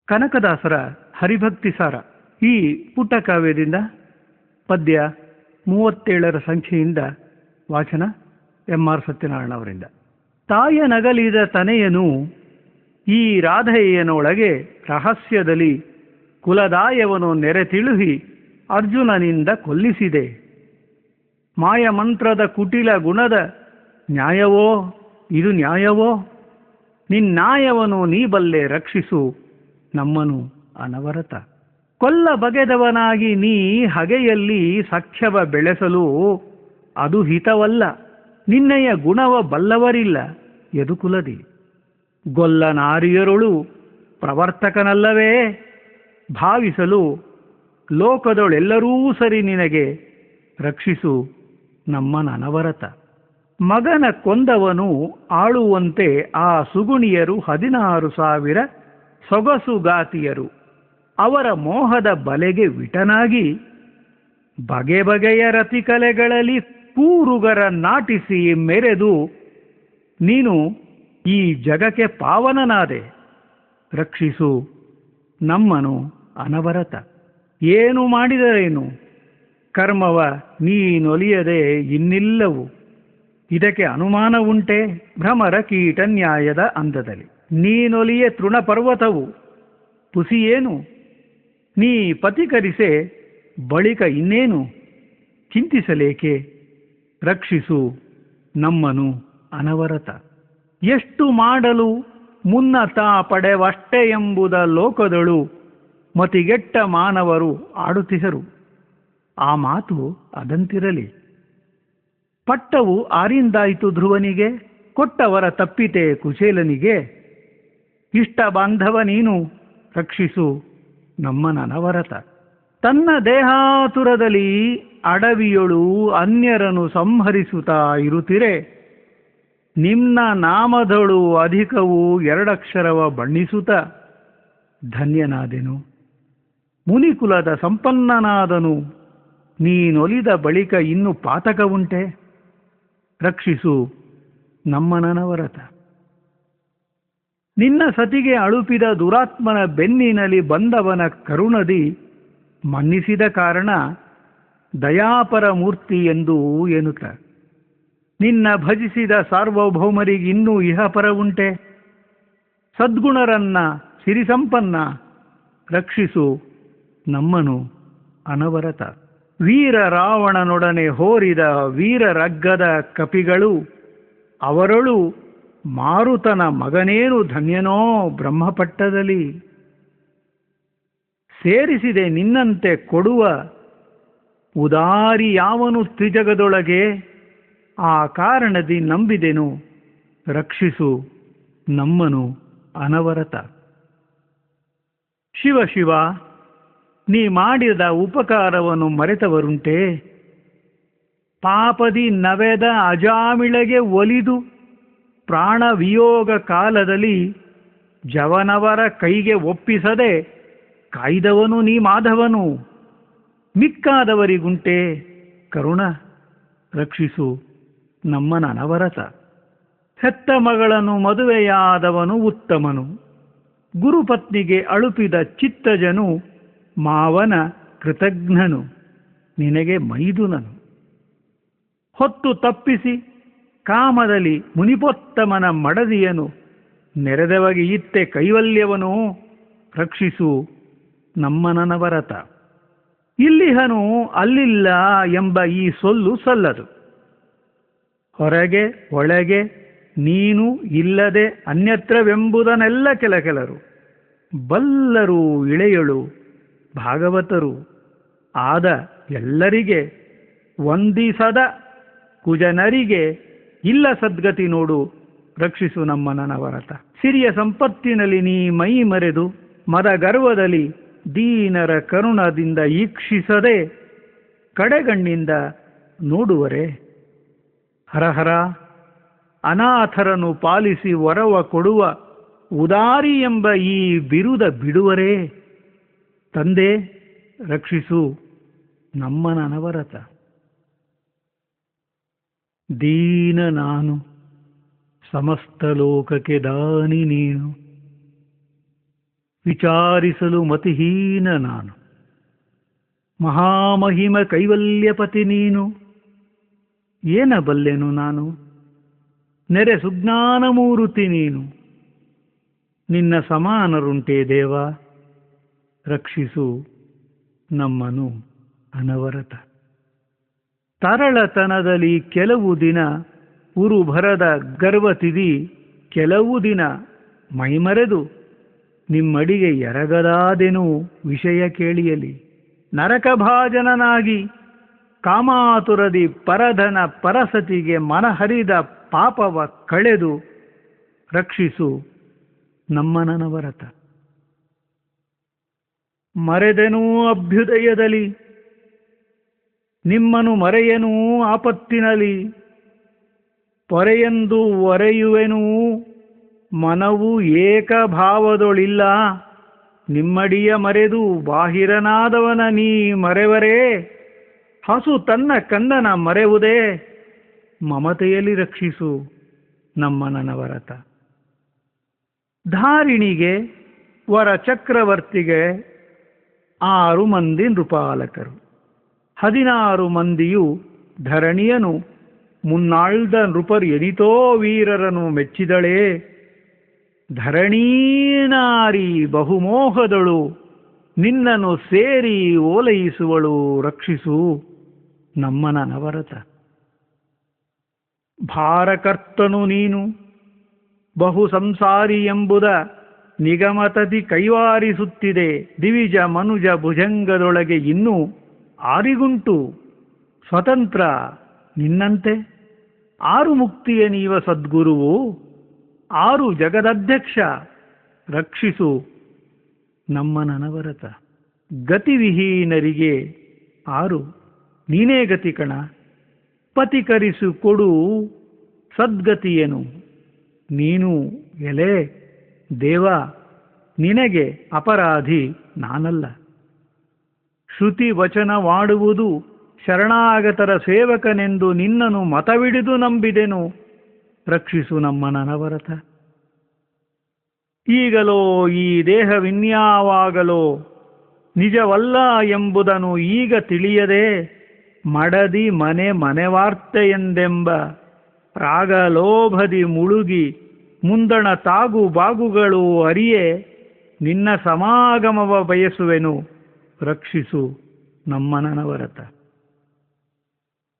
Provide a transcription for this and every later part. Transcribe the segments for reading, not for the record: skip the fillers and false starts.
ಕನಕದಾಸರ ಹರಿಭಕ್ತಿ ಸಾರ ಈ ಪುಟ್ಟ ಕಾವ್ಯದಿಂದ ಪದ್ಯ 37ರ ಸಂಖ್ಯೆಯಿಂದ ವಾಚನ ಎಂ.ಆರ್. ಸತ್ಯನಾರಾಯಣ ಅವರಿಂದ. ತಾಯ ನಗಲಿದ ತನೆಯನು ಈ ರಾಧೆಯನೊಳಗೆ ರಹಸ್ಯದಲ್ಲಿ ಕುಲದಾಯವನು ನೆರೆತಿಳುಹಿ ಅರ್ಜುನನಿಂದ ಕೊಲ್ಲಿಸಿದೆ. ಮಾಯಮಂತ್ರದ ಕುಟಿಲ ಗುಣದ ನ್ಯಾಯವೋ ಇದು ನ್ಯಾಯವೋ? ನಿನ್ನಾಯವನು ನೀ ಬಲ್ಲೆ ರಕ್ಷಿಸು ನಮ್ಮನು ಅನವರತ. ಕೊಲ್ಲ ಬಗೆದವನಾಗಿ ನೀ ಹಗೆಯಲ್ಲಿ ಸಖ್ಯವ ಬೆಳೆಸಲು ಅದು ಹಿತವಲ್ಲ. ನಿನ್ನೆಯ ಗುಣವ ಬಲ್ಲವರಿಲ್ಲ ಯದುಕುಲದಿ. ಗೊಲ್ಲ ನಾರಿಯರೊಳು ಪ್ರವರ್ತಕನಲ್ಲವೇ ಭಾವಿಸಲು ಲೋಕದೊಳೆಲ್ಲರೂ ಸರಿ ನಿನಗೆ ರಕ್ಷಿಸು ನಮ್ಮನವರತ. ಮಗನ ಕೊಂದವನು ಆಳುವಂತೆ ಆ ಸುಗುಣಿಯರು 16,000 ಸೊಗಸುಗಾತಿಯರು ಅವರ ಮೋಹದ ಬಲೆಗೆ ವಿಟನಾಗಿ ಬಗೆ ಬಗೆಯ ರತಿಕಲೆಗಳಲ್ಲಿ ಕೂರುಗರ ನಾಟಿಸಿ ಮೆರೆದು ನೀನು ಈ ಜಗಕ್ಕೆ ಪಾವನನಾದೆ. ರಕ್ಷಿಸು ನಮ್ಮನು ಅನವರತ. ಏನು ಮಾಡಿದರೇನು ಕರ್ಮವ ನೀನೊಲಿಯದೆ ಇನ್ನಿಲ್ಲವು. ಇದಕ್ಕೆ ಅನುಮಾನ ಉಂಟೆ ಭ್ರಮರ ಕೀಟ ನ್ಯಾಯದ ಅಂದದಲ್ಲಿ. ನೀನೊಲಿಯೆ ತೃಣಪರ್ವತವು ಪುಸಿಯೇನು? ನೀ ಪತಿಕರಿಸೆ ಬಳಿಕ ಇನ್ನೇನು ಚಿಂತಿಸಲೇಕೆ? ರಕ್ಷಿಸು ನಮ್ಮನು ಅನವರತ. ಎಷ್ಟು ಮಾಡಲು ಮುನ್ನ ತಾ ಪಡೆವಷ್ಟೇ ಎಂಬುದ ಲೋಕದಳು ಮತಿಗೆಟ್ಟ ಮಾನವರು ಆಡುತ್ತಿಸರು. ಆ ಮಾತು ಅದಂತಿರಲಿ. ಪಟ್ಟವು ಆರಿಂದಾಯಿತು ಧ್ರುವನಿಗೆ, ಕೊಟ್ಟವರ ತಪ್ಪಿತೆ ಕುಚೇಲನಿಗೆ. ಇಷ್ಟ ಬಾಂಧವ ನೀನು ರಕ್ಷಿಸು ನಮ್ಮನವರತ. ತನ್ನ ದೇಹಾತುರದಲ್ಲಿ ಅಡವಿಯೊಳು ಅನ್ಯರನ್ನು ಸಂಹರಿಸುತ್ತಾ ಇರುತ್ತಿರೆ, ನಿಮ್ನ ನಾಮದಳು ಅಧಿಕವು 2 ಅಕ್ಷರವ ಬಣ್ಣಿಸುತ್ತ ಧನ್ಯನಾದೆನು. ಮುನಿಕುಲದ ಸಂಪನ್ನನಾದನು ನೀನೊಲಿದ ಬಳಿಕ ಇನ್ನು ಪಾತಕ ಉಂಟೆ? ರಕ್ಷಿಸು ನಮ್ಮನವರತ. ನಿನ್ನ ಸತಿಗೆ ಅಳುಪಿದ ದುರಾತ್ಮನ ಬೆನ್ನಿನಲ್ಲಿ ಬಂದವನ ಕರುಣದಿ ಮನ್ನಿಸಿದ ಕಾರಣ ದಯಾಪರ ಮೂರ್ತಿ ಎಂದು ಎನ್ನುತ್ತ ನಿನ್ನ ಭಜಿಸಿದ ಸಾರ್ವಭೌಮರಿಗಿನ್ನೂ ಇಹಪರ ಉಂಟೆ? ಸದ್ಗುಣರನ್ನ ಸಿರಿಸಂಪನ್ನ ರಕ್ಷಿಸು ನಮ್ಮನು ಅನವರತ. ವೀರ ರಾವಣನೊಡನೆ ಹೋರಿದ ವೀರರಗ್ಗದ ಕಪಿಗಳು ಅವರೊಳು ಮಾರುತನ ಮಗನೇನು ಧನ್ಯನೋ ಬ್ರಹ್ಮಪಟ್ಟದಲ್ಲಿ. ಸೇರಿಸಿದೆ ನಿನ್ನಂತೆ ಕೊಡುವ ಉದಾರಿ ಯಾವನು ತ್ರಿಜಗದೊಳಗೆ? ಆ ಕಾರಣದಿ ನಂಬಿದೆನು ರಕ್ಷಿಸು ನಮ್ಮನು ಅನವರತ. ಶಿವ ಶಿವ, ನೀ ಮಾಡಿದ ಉಪಕಾರವನ್ನು ಮರೆತವರುಂಟೆ? ಪಾಪದಿ ನವೆದ ಅಜಾಮಿಳಗೆ ಒಲಿದು ಪ್ರಾಣ ವಿಯೋಗ ಕಾಲದಲ್ಲಿ ಜವನವರ ಕೈಗೆ ಒಪ್ಪಿಸದೆ ಕಾಯ್ದವನು ನೀ ಮಾಧವನು. ಮಿಕ್ಕಾದವರಿಗುಂಟೆ ಕರುಣ ರಕ್ಷಿಸು ನಮ್ಮನವರತ. ಹೆತ್ತ ಮಗಳನ್ನು ಮದುವೆಯಾದವನು ಉತ್ತಮನು, ಗುರುಪತ್ನಿಗೆ ಅಳುಪಿದ ಚಿತ್ತಜನು ಮಾವನ ಕೃತಜ್ಞನು ನಿನಗೆ ಮೈದುನನು. ಹೊತ್ತು ತಪ್ಪಿಸಿ ಕಾಮದಲ್ಲಿ ಮುನಿಪೋತ್ತಮನ ಮಡದಿಯನು ನೆರೆದವಗೆ ಇತ್ತೆ ಕೈವಲ್ಯವನು ರಕ್ಷಿಸು ನಮ್ಮನವರತ. ಇಲ್ಲಿಹನು ಅಲ್ಲಿಲ್ಲ ಎಂಬ ಈ ಸೊಲ್ಲು ಸಲ್ಲದು. ಹೊರಗೆ ಒಳಗೆ ನೀನು ಇಲ್ಲದೆ ಅನ್ಯತ್ರವೆಂಬುದನ್ನೆಲ್ಲ ಕೆಲರು ಬಲ್ಲರು ಇಳೆಯಳು ಭಾಗವತರು ಆದ ಎಲ್ಲರಿಗೆ ವಂದಿಸದ ಕುಜನರಿಗೆ ಇಲ್ಲ ಸದ್ಗತಿ ನೋಡು ರಕ್ಷಿಸು ನಮ್ಮನವರತ. ಸಿರಿಯ ಸಂಪತ್ತಿನಲ್ಲಿ ನೀ ಮೈ ಮರೆದು ಮದ ಗರ್ವದಲ್ಲಿ ದೀನರ ಕರುಣದಿಂದ ಈಕ್ಷಿಸದೆ ಕಡೆಗಣ್ಣಿಂದ ನೋಡುವರೆ. ಹರಹರ, ಅನಾಥರನ್ನು ಪಾಲಿಸಿ ವರವ ಕೊಡುವ ಉದಾರಿ ಎಂಬ ಈ ಬಿರುದ ಬಿಡುವರೇ. ತಂದೆ ರಕ್ಷಿಸು ನಮ್ಮನವರತ. ದೀನ ನಾನು ಸಮಸ್ತ ಲೋಕಕ್ಕೆ ದಾನಿ ನೀನು. ವಿಚಾರಿಸಲು ಮತಿಹೀನ ನಾನು. ಮಹಾಮಹಿಮ ಕೈವಲ್ಯಪತಿ ನೀನು, ಏನಬಲ್ಲೆನು ನಾನು? ನೆರೆ ಸುಜ್ಞಾನಮೂರ್ತಿ ನೀನು, ನಿನ್ನ ಸಮಾನರುಂಟೇ ದೇವ, ರಕ್ಷಿಸು ನಮ್ಮನು ಅನವರತ. ತರಳತನದಲ್ಲಿ ಕೆಲವು ದಿನ ಉರುಭರದ ಗರ್ವತಿದಿ, ಕೆಲವು ದಿನ ಮೈಮರೆದು ನಿಮ್ಮಡಿಗೆ ಎರಗದಾದೆನು ವಿಷಯ ಕೇಳಿಯಲಿ. ನರಕಭಾಜನನಾಗಿ ಕಾಮಾತುರದಿ ಪರಧನ ಪರಸತಿಗೆ ಮನಹರಿದ ಪಾಪವ ಕಳೆದು ರಕ್ಷಿಸು ನಮ್ಮನವರತ. ಮರೆದೆನೂ ಅಭ್ಯುದಯದಲ್ಲಿ, ನಿಮ್ಮನು ಮರೆಯನೂ ಆಪತ್ತಿನಲಿ. ಪೊರೆಯೆಂದು ಒರೆಯುವೆನೂ ಮನವು ಏಕಭಾವದೊಳಿಲ್ಲ. ನಿಮ್ಮಡಿಯ ಮರೆದು ಬಾಹಿರನಾದವನ ನೀ ಮರೆವರೇ. ಹಸು ತನ್ನ ಕಂದನ ಮರೆವುದೇ, ಮಮತೆಯಲ್ಲಿ ರಕ್ಷಿಸು ನಮ್ಮನವರತ. ಧಾರಿಣಿಗೆ ವರ ಚಕ್ರವರ್ತಿಗೆ 6 ಮಂದಿ ನೃಪಾಲಕರು, 16 ಮಂದಿಯು ಧರಣಿಯನು ಮುನ್ನಾಳ್ದ ನೃಪರು ಎನಿತೋ ವೀರರನು ಮೆಚ್ಚಿದಳೇ. ಧರಣೀನಾರಿ ಬಹುಮೋಹದಳು, ನಿನ್ನನ್ನು ಸೇರಿ ಓಲೈಸುವಳು, ರಕ್ಷಿಸು ನಮ್ಮನವರತ. ಭಾರಕರ್ತನು ನೀನು, ಬಹು ಸಂಸಾರಿ ಎಂಬುದ ನಿಗಮತತಿ ಕೈವಾರಿಸುತ್ತಿದೆ. ದಿವಿಜ ಮನುಜ ಭುಜಂಗದೊಳಗೆ ಇನ್ನೂ ಆರಿಗುಂಟು ಸ್ವತಂತ್ರ ನಿನ್ನಂತೆ. 6 ಮುಕ್ತಿಯ ನೀವ ಸದ್ಗುರುವು, 6 ಜಗದಧ್ಯಕ್ಷ, ರಕ್ಷಿಸು ನಮ್ಮನವರತ. ಗತಿವಿಹೀನರಿಗೆ 6 ನೀನೇ ಗತಿ ಕಣ. ಪತಿಕರಿಸು ಕೊಡು ಸದ್ಗತಿಯನು ನೀನು ಎಲೆ ದೇವ, ನಿನಗೆ ಅಪರಾಧಿ ನಾನಲ್ಲ. ಶ್ರುತಿ ವಚನವಾಡುವುದು ಶರಣಾಗತರ ಸೇವಕನೆಂದು ನಿನ್ನನು ಮತವಿಡಿದು ನಂಬಿದೆನು, ರಕ್ಷಿಸು ನಮ್ಮನವರತ. ಈಗಲೋ ಈ ದೇಹವಿನ್ಯಾವಾಗಲೋ ನಿಜವಲ್ಲ ಎಂಬುದನ್ನು ಈಗ ತಿಳಿಯದೆ, ಮಡದಿ ಮನೆವಾರ್ತೆಯೆಂದೆಂಬ ರಾಗಲೋಭದಿ ಮುಳುಗಿ ಮುಂದಣ ತಾಗು ಬಾಗುಗಳು ಅರಿಯೇ ನಿನ್ನ ಸಮಾಗಮವ ಬಯಸುವೆನು, ರಕ್ಷಿಸು ನಮ್ಮನವರತ.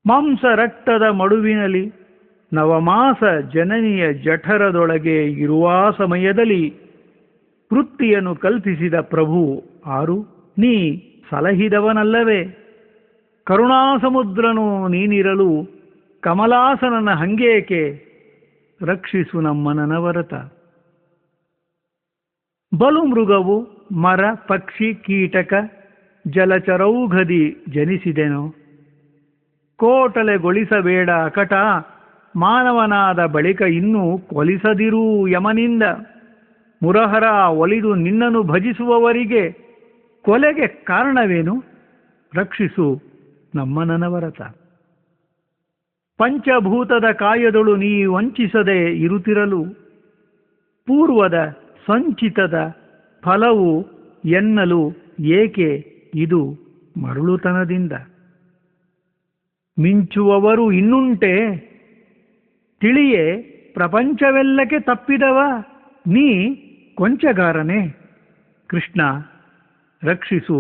ಮಾಂಸ ರಕ್ತದ ಮಡುವಿನಲ್ಲಿ ನವಮಾಸ ಜನನಿಯ ಜಠರದೊಳಗೆ ಇರುವ ಸಮಯದಲ್ಲಿ ವೃತ್ತಿಯನ್ನು ಕಲ್ಪಿಸಿದ ಪ್ರಭು 6 ನೀ ಸಲಹಿದವನಲ್ಲವೇ. ಕರುಣಾಸಮುದ್ರನು ನೀನಿರಲು ಕಮಲಾಸನನ ಹಂಗೇಕೆ, ರಕ್ಷಿಸು ನಮ್ಮನವರತ. ಬಲು ಮೃಗವು ಮರ ಪಕ್ಷಿ ಕೀಟಕ ಜಲಚರೌಘದಿ ಜನಿಸಿದೆನೋ. ಕೋಟಲೆಗೊಳಿಸಬೇಡ ಅಕಟ, ಮಾನವನಾದ ಬಳಿಕ ಇನ್ನೂ ಕೊಲಿಸದಿರೂ ಯಮನಿಂದ. ಮುರಹರ ಒಲಿದು ನಿನ್ನನ್ನು ಭಜಿಸುವವರಿಗೆ ಕೊಲೆಗೆ ಕಾರಣವೇನು, ರಕ್ಷಿಸು ನಮ್ಮನವರತ. ಪಂಚಭೂತದ ಕಾಯದೊಳು ನೀ ವಂಚಿಸದೆ ಇರುತ್ತಿರಲು, ಪೂರ್ವದ ಸಂಚಿತದ ಫಲವು ಎನ್ನಲು ಏಕೆ ಇದು ಮರುಳುತನದಿಂದ. ಮಿಂಚುವವರು ಇನ್ನುಂಟೆ ತಿಳಿಯೇ, ಪ್ರಪಂಚವೆಲ್ಲಕ್ಕೆ ತಪ್ಪಿದವ ನೀ ಕೊಂಚಗಾರನೇ. ಕೃಷ್ಣ ರಕ್ಷಿಸು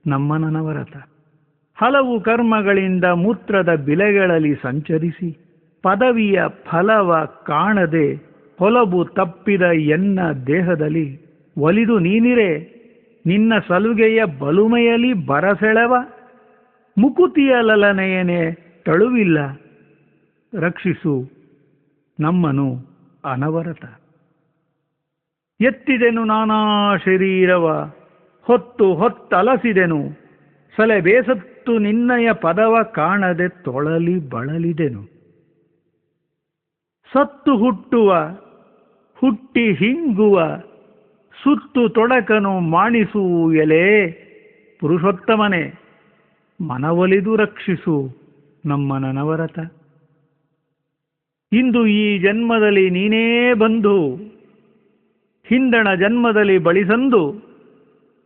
ನಮ್ಮನವರತ. ಹಲವು ಕರ್ಮಗಳಿಂದ ಮೂತ್ರದ ಬಿಲೆಗಳಲ್ಲಿ ಸಂಚರಿಸಿ ಪದವಿಯ ಫಲವ ಕಾಣದೆ ಹೊಲಬು ತಪ್ಪಿದ ಎನ್ನ ದೇಹದಲ್ಲಿ ಒಲಿದು ನೀನಿರೆ. ನಿನ್ನ ಸಲುಗೆಯ ಬಲುಮೆಯಲಿ ಬರಸೆಳೆವ ಮುಕುತಿಯ ಲಲನೆಯನೆ ತಳುವಿಲ್ಲ, ರಕ್ಷಿಸು ನಮ್ಮನು ಅನವರತ. ಎತ್ತಿದೆನು ನಾನಾ ಶರೀರವ ಹೊತ್ತಲಸಿದೆನು, ಸಲೆ ಬೇಸತ್ತು ನಿನ್ನಯ ಪದವ ಕಾಣದೆ ತೊಳಲಿ ಬಳಲಿದೆನು. ಸತ್ತು ಹುಟ್ಟುವ ಹುಟ್ಟಿ ಹಿಂಗುವ ಸುತ್ತು ತೊಡಕನು ಮಾಣಿಸು ಎಲೆ ಪುರುಷೋತ್ತಮನೆ, ಮನವೊಲಿದು ರಕ್ಷಿಸು ನಮ್ಮನವರತ. ಇಂದು ಈ ಜನ್ಮದಲ್ಲಿ ನೀನೇ ಬಂದು ಹಿಂದಣ ಜನ್ಮದಲ್ಲಿ ಬಳಿಸಂದು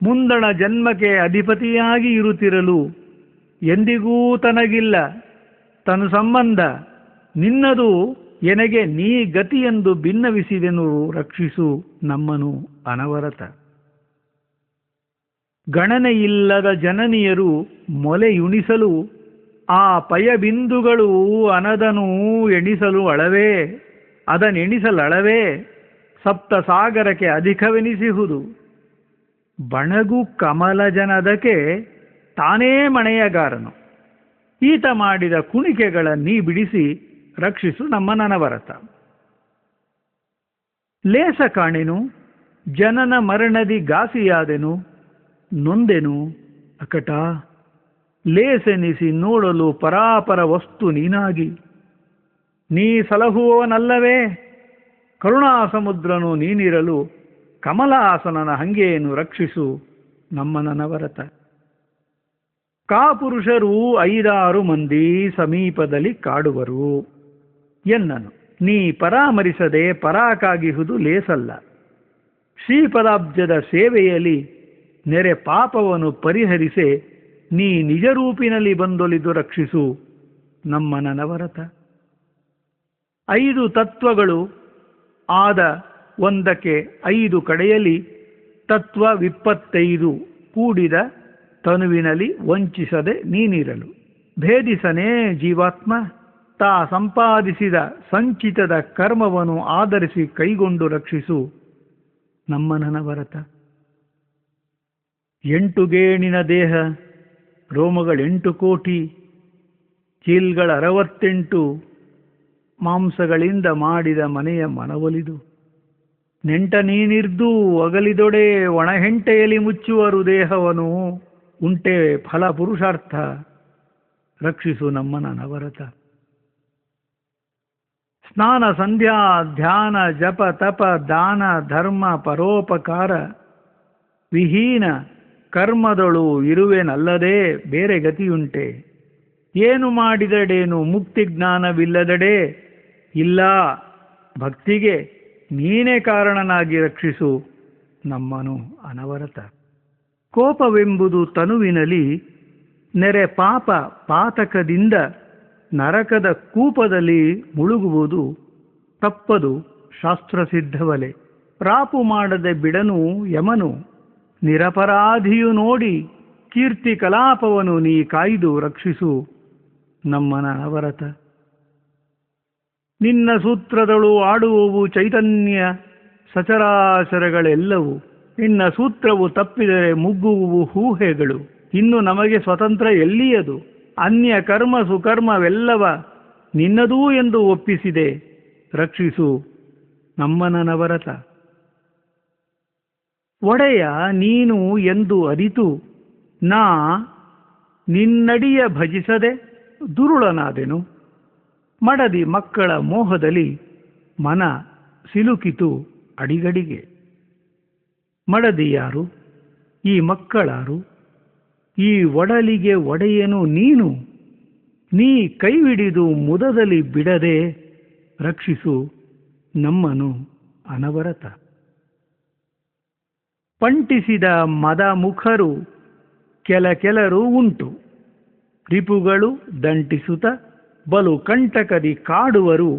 ಮುಂದಣ ಜನ್ಮಕ್ಕೆ ಅಧಿಪತಿಯಾಗಿ ಇರುತ್ತಿರಲು ಎಂದಿಗೂ ತನಗಿಲ್ಲ ತನು ಸಂಬಂಧ ನಿನ್ನದು ಎನಗೆ ನೀ ಗತಿಯೆಂದು ಭಿನ್ನವಿಸಿದೆನು ರಕ್ಷಿಸು ನಮ್ಮನು ಅನವರತ. ಗಣನೆಯಿಲ್ಲದ ಜನನಿಯರು ಮೊಲೆಯುಣಿಸಲು ಆ ಪಯಬಿಂದುಗಳು ಅನದನು ಎಣಿಸಲು ಅಳವೇ ಅದನೆಣಿಸಲಳವೇ ಸಪ್ತ ಸಾಗರಕ್ಕೆ ಅಧಿಕವೆನಿಸಿಹುದು. ಬಣಗು ಕಮಲ ಜನದಕ್ಕೆ ತಾನೇ ಮಣೆಯಗಾರನು ಈತ ಮಾಡಿದ ಕುಣಿಕೆಗಳ ನೀ ಬಿಡಿಸಿ ರಕ್ಷಿಸು ನಮ್ಮ ನನವರತ. ಲೇಸ ಕಾಣೆನು ಜನನ ಮರಣದಿ ಗಾಸಿಯಾದೆನು ನೊಂದೆನು ಅಕಟ ಲೇಸೆನಿಸಿ ನೋಡಲು ಪರಾಪರ ವಸ್ತು ನೀನಾಗಿ ನೀ ಸಲಹುವವನಲ್ಲವೇ ಕರುಣಾ ಸಮುದ್ರನು ನೀನಿರಲು ಕಮಲಾಸನನ ಹಂಗೆಯನ್ನು ರಕ್ಷಿಸು ನಮ್ಮ ನನವರತ. ಕಾಪುರುಷರು 5-6 ಮಂದಿ ಸಮೀಪದಲ್ಲಿ ಕಾಡುವರು ಎನ್ನನು ನೀ ಪರಾಮರಿಸದೆ ಪರಾಕಾಗಿಹುದು ಲೇಸಲ್ಲ. ಶ್ರೀಪದಾಬ್ಜದ ಸೇವೆಯಲ್ಲಿ ನೆರೆ ಪಾಪವನ್ನು ಪರಿಹರಿಸೆ ನೀ ನಿಜರೂಪಿನಲ್ಲಿ ಬಂದೊಲಿದು ರಕ್ಷಿಸು ನಮ್ಮ ನನವರತ. 5 ತತ್ವಗಳು ಆದ ಒಂದಕ್ಕೆ 5 ಕಡೆಯಲ್ಲಿ ತತ್ವ 25 ಕೂಡಿದ ತನುವಿನಲ್ಲಿ ವಂಚಿಸದೆ ನೀನಿರಲು ಭೇದಿಸನೇ ಜೀವಾತ್ಮ ತಾ ಸಂಪಾದಿಸಿದ ಸಂಚಿತದ ಕರ್ಮವನ್ನು ಆಧರಿಸಿ ಕೈಗೊಂಡು ರಕ್ಷಿಸು ನಮ್ಮ ನನವರತ. 8 ಗೇಣಿನ ದೇಹ ರೋಮಗಳು 8 ಕೋಟಿ ಚೀಲ್ಗಳ 68 ಮಾಂಸಗಳಿಂದ ಮಾಡಿದ ಮನೆಯ ಮನವೊಲಿದು ನೆಂಟ ನೀನಿರ್ದು ಅಗಲಿದೊಡೆ ಒಣಹೆಂಟೆಯಲ್ಲಿ ಮುಚ್ಚುವರು ದೇಹವನು ಉಂಟೆ ಫಲ ಪುರುಷಾರ್ಥ ರಕ್ಷಿಸು ನಮ್ಮ ನನವರತ. ಸ್ನಾನ ಸಂಧ್ಯಾ ಧ್ಯಾನ ಜಪ ತಪ ದಾನ ಧರ್ಮ ಪರೋಪಕಾರ ವಿಹೀನ ಕರ್ಮದಳು ಇರುವೆನಲ್ಲದೆ ಬೇರೆ ಗತಿಯುಂಟೆ. ಏನು ಮಾಡಿದಡೇನು ಮುಕ್ತಿ ಜ್ಞಾನವಿಲ್ಲದಡೆ ಇಲ್ಲ ಭಕ್ತಿಗೆ ನೀನೇ ಕಾರಣನಾಗಿ ರಕ್ಷಿಸು ನಮ್ಮನು ಅನವರತ. ಕೋಪವೆಂಬುದು ತನುವಿನಲ್ಲಿ ನೆರೆ ಪಾಪ ಪಾತಕದಿಂದ ನರಕದ ಕೂಪದಲ್ಲಿ ಮುಳುಗುವುದು ತಪ್ಪದು ಶಾಸ್ತ್ರಸಿದ್ಧವಲೆ. ರಾಪು ಮಾಡದೆ ಬಿಡನು ಯಮನು ನಿರಪರಾಧಿಯು ನೋಡಿ ಕೀರ್ತಿ ಕಲಾಪವನು ನೀ ಕಾಯ್ದು ರಕ್ಷಿಸು ನಮ್ಮನ ಅನವರತ. ನಿನ್ನ ಸೂತ್ರದಳು ಆಡುವವು ಚೈತನ್ಯ ಸಚರಾಚರಗಳೆಲ್ಲವೂ ನಿನ್ನ ಸೂತ್ರವು ತಪ್ಪಿದರೆ ಮುಗ್ಗುವುವು ಊಹೆಗಳು. ಇನ್ನು ನಮಗೆ ಸ್ವತಂತ್ರ ಎಲ್ಲಿಯದು ಅನ್ಯ ಕರ್ಮ ಸುಕರ್ಮವೆಲ್ಲವ ನಿನ್ನದೂ ಎಂದು ಒಪ್ಪಿಸಿದೆ ರಕ್ಷಿಸು ನಮ್ಮನನವರತ. ಒಡೆಯ ನೀನು ಎಂದು ಅರಿತು ನಾ ನಿನ್ನಡಿಯ ಭಜಿಸದೆ ದುರುಳನಾದೆನು. ಮಡದಿ ಮಕ್ಕಳ ಮೋಹದಲ್ಲಿ ಮನ ಸಿಲುಕಿತು ಅಡಿಗಡಿಗೆ. ಮಡದಿ ಯಾರು, ಈ ಮಕ್ಕಳಾರು, ಈ ಒಡಲಿಗೆ ಒಡೆಯನು ನೀನು. ನೀ ಕೈಹಿಡಿದು ಮುದದಲ್ಲಿ ಬಿಡದೆ ರಕ್ಷಿಸು ನಮ್ಮನು ಅನವರತ. ಪಂಟಿಸಿದ ಮದ ಮುಖರು ಕೆಲರು ಉಂಟು, ರಿಪುಗಳು ದಂಟಿಸುತ್ತ ಬಲು ಕಂಟಕದಿ ಕಾಡುವರು.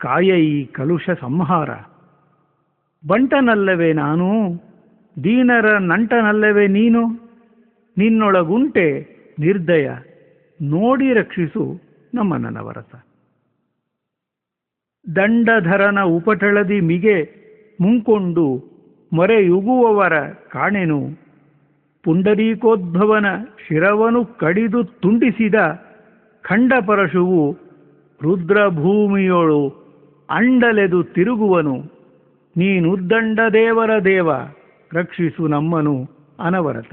ಕಾಯೈ ಕಲುಷ ಸಂಹಾರ. ಬಂಟನಲ್ಲವೇ ನಾನು, ದೀನರ ನಂಟನಲ್ಲವೇ ನೀನು. ನಿನ್ನೊಳಗುಂಟೆ ನಿರ್ದಯ, ನೋಡಿ ರಕ್ಷಿಸು ನಮ್ಮ ನನವರತ. ದಂಡಧರನ ಉಪಟಳದಿ ಮಿಗೆ ಮುಂಕೊಂಡು ಮೊರೆಯುಗುವವರ ಕಾಣೆನು. ಪುಂಡರೀಕೋದ್ಭವನ ಶಿರವನು ಕಡಿದು ತುಂಡಿಸಿದ ಖಂಡಪರಶುವು ರುದ್ರಭೂಮಿಯೊಳು ಅಂಡಲೆದು ತಿರುಗುವನು. ನೀನುದ್ದಂಡ ದೇವರ ದೇವ ರಕ್ಷಿಸು ನಮ್ಮನು ಅನವರತ.